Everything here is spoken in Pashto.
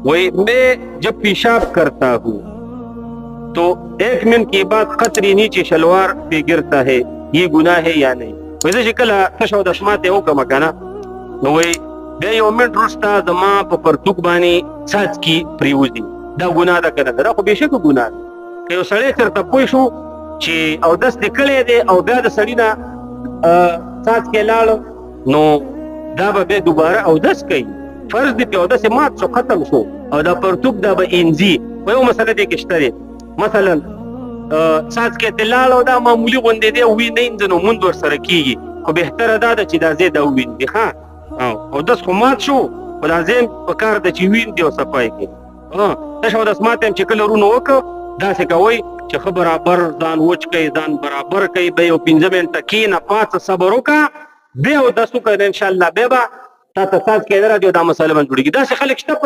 वही मैं जब पेशाब करता हूँ तो 1 मिनट के बाद कतरी नीचे शलवार पे गिरता है, ये गुनाह है या नहीं? वैसे शिकला तशहद अस्मात हो कमा kana no वही बे 1 मिनट रुस्ता दमा په پرتوک باندې ساز کی پریوزي دا ګناه ده کنه؟ دا خو بهشکه ګناه ده. که یو سړی چرته پوه شو چې او داس نکړی دی او بیا د سړي نه ساز کې لاړ نو دا به دوباره او داس کوي، فرض دی په او داس مات شو ختم شو او دا پرتوک دا به انځي. یو مسله دی کې شته مثلا ساز کې دلال او دا معمولی غونډې دی او وی نه اندنو مونږ ور سره کیږي، خو بهتره دا ده چې دا زه دا وین دی ها او داس خو مات شو په لازم په کار د چې وین دی او صفای کې تاسو د اسمات هم چې کله رونو وکړو دا څه کوي چې خبر برابر ځان وچ کوي، ځان برابر کوي، به یو 15 منټه کېنه پاڅه صبر وکړه بیا او داسو کوي ان شاء الله بیا به تا ته ساز کې راځي دا مسله باندې جوړیږي. دا څه خلک شته